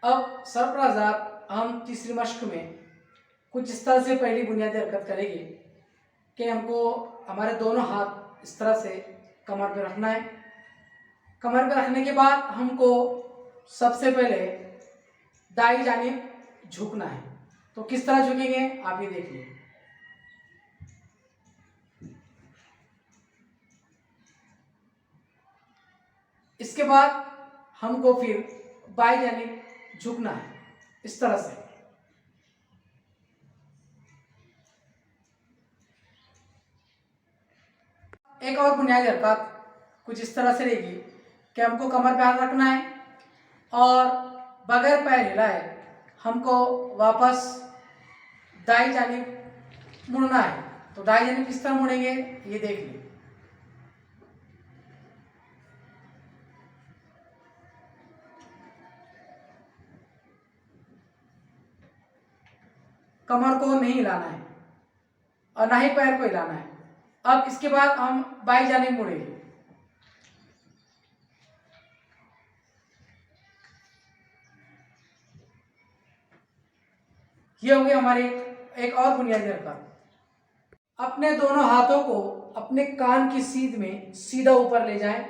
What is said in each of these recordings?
अब सरफराजात हम तीसरी मश्क में कुछ इस तरह से पहली बुनियादी हरकत करेंगे कि हमको हमारे दोनों हाथ इस तरह से कमर पे रखना है। कमर पे रखने के बाद हमको सबसे पहले दाई जानिब झुकना है। तो किस तरह झुकेंगे आप ये देखिए। इसके बाद हमको फिर बाई जानिब झुकना है इस तरह से। एक और बुनियादी हरकत कुछ इस तरह से रहेगी कि हमको कमर पे हाथ रखना है और बगैर पैर हिलाए हमको वापस दाई जानिब मुड़ना है। तो दाई जानिब किस तरह मुड़ेंगे ये देख लें। कमर को नहीं हिलाना है और ना ही पैर को हिलाना है। अब इसके बाद हम बाई जानिब मुड़ेंगे। ये हो गई हमारी एक और बुनियादी हरकत। अपने दोनों हाथों को अपने कान की सीध में सीधा ऊपर ले जाएं।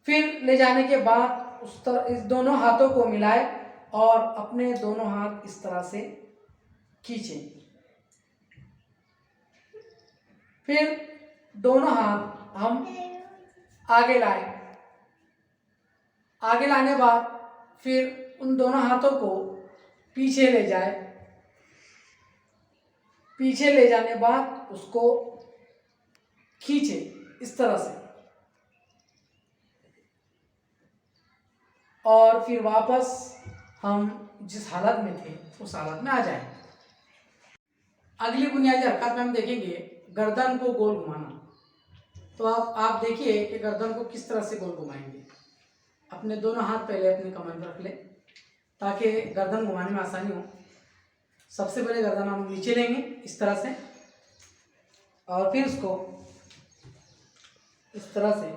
फिर ले जाने के बाद उस तरह इस दोनों हाथों को मिलाएं और अपने दोनों हाथ इस तरह से खींचें। फिर दोनों हाथ हम आगे लाएं। आगे लाने के बाद फिर उन दोनों हाथों को पीछे ले जाए। पीछे ले जाने के बाद उसको खींचे इस तरह से और फिर वापस हम जिस हालत में थे उस हालत में आ जाएं। अगली बुनियादी हरकत में हम देखेंगे गर्दन को गोल घुमाना। तो आप देखिए कि गर्दन को किस तरह से गोल घुमाएंगे। अपने दोनों हाथ पहले अपने कमर में रख लें ताकि गर्दन घुमाने में आसानी हो। सबसे पहले गर्दन हम नीचे लेंगे इस तरह से और फिर उसको इस तरह से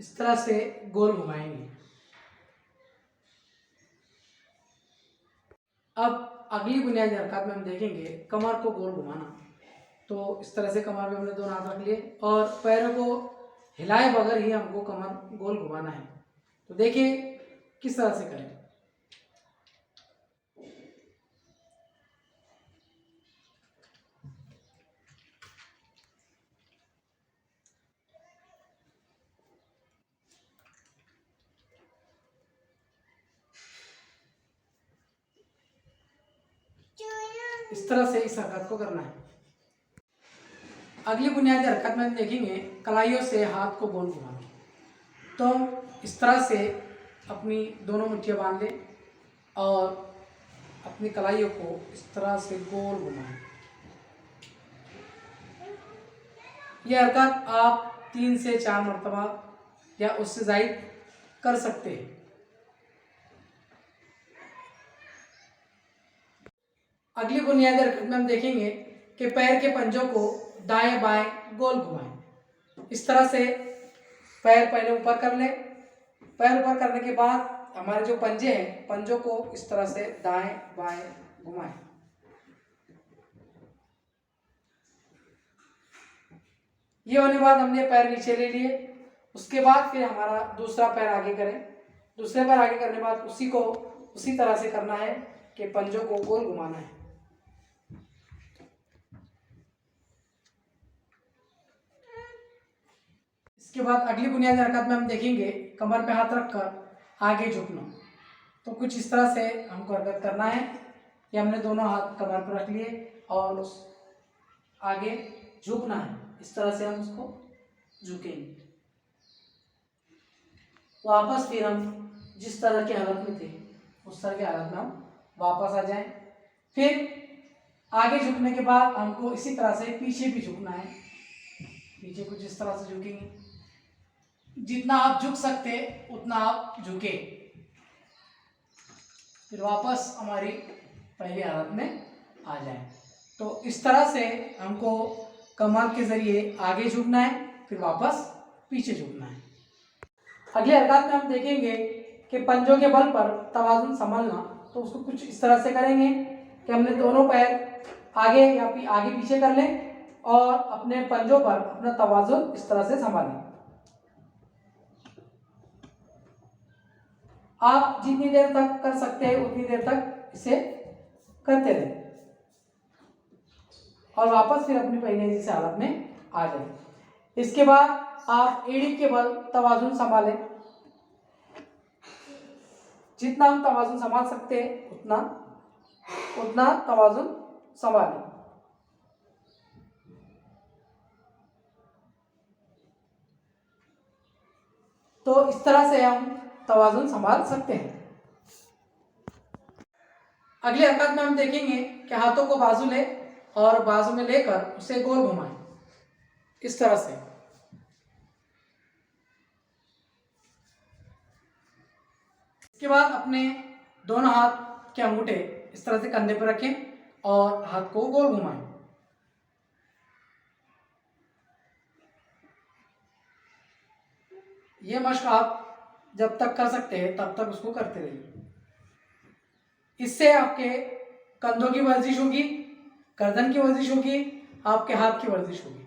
इस तरह से गोल घुमाएंगे। अब अगली बुनियादी हरकत में हम देखेंगे कमर को गोल घुमाना। तो इस तरह से कमर में हमने दोनों हाथ रख लिए और पैरों को हिलाए बगैर ही हमको कमर गोल घुमाना है। तो देखिए किस तरह से करें। इस तरह से इस हरकत को करना है। अगली बुनियादी हरकत में हम देखेंगे कलाइयों से हाथ को गोल घुमाना। तो इस तरह से अपनी दोनों मुट्ठियाँ बांध लें और अपनी कलाइयों को इस तरह से गोल घुमाएं। यह हरकत आप 3 से 4 मरतबा या उससे ज़ायद कर सकते हैं। अगली बुनियादी हरकत में हम देखेंगे कि पैर के पंजों को दाएं बाएं गोल घुमाएं। इस तरह से पैर पहले ऊपर कर लें। पैर ऊपर करने के बाद हमारे जो पंजे हैं पंजों को इस तरह से दाएं बाएं घुमाएं। ये होने के बाद हमने पैर नीचे ले लिए। उसके बाद फिर हमारा दूसरा पैर आगे करें। दूसरे पैर आगे करने के बाद उसी तरह से करना है कि पंजों को गोल घुमाना है। इसके बाद अगली बुनियादी हरकत में हम देखेंगे कमर पे हाथ रखकर आगे झुकना। तो कुछ इस तरह से हमको हरकत करना है कि हमने दोनों हाथ कमर पर रख लिए और उस आगे झुकना है। इस तरह से हम उसको झुकेंगे। वापस फिर हम जिस तरह की हालत में थे उस तरह की हालत में हम वापस आ जाएं। फिर आगे झुकने के बाद हमको इसी तरह से पीछे भी झुकना है। पीछे कुछ इस तरह से झुकेंगे, जितना आप झुक सकते उतना आप झुके, फिर वापस हमारी पहली हालत में आ जाए। तो इस तरह से हमको कमर के जरिए आगे झुकना है, फिर वापस पीछे झुकना है। अगले हरकत में हम देखेंगे कि पंजों के बल पर तवाज़ुन संभालना। तो उसको कुछ इस तरह से करेंगे कि हमने दोनों पैर आगे या आगे पीछे कर लें और अपने पंजों पर अपना तवाज़ुन इस तरह से संभालें। आप जितनी देर तक कर सकते हैं उतनी देर तक इसे करते रहें और वापस फिर अपनी पहले जैसी हालत में आ जाए। इसके बाद आप एड़ी के बल तवाज़ुन संभालें। जितना हम तवाज़ुन संभाल सकते हैं उतना तवाज़ुन संभालें। तो इस तरह से हम तवाज़ुन संभाल सकते हैं। अगले हरकत में हम देखेंगे कि हाथों को बाजू ले और बाजू में लेकर उसे गोल घुमाएं इस तरह से। इसके बाद अपने दोनों हाथ के अंगूठे इस तरह से कंधे पर रखें और हाथ को गोल घुमाएं। ये मशक आप जब तक कर सकते हैं तब तक उसको करते रहिए। इससे आपके कंधों की वर्जिश होगी, गर्दन की वर्जिश होगी, आपके हाथ की वर्जिश होगी।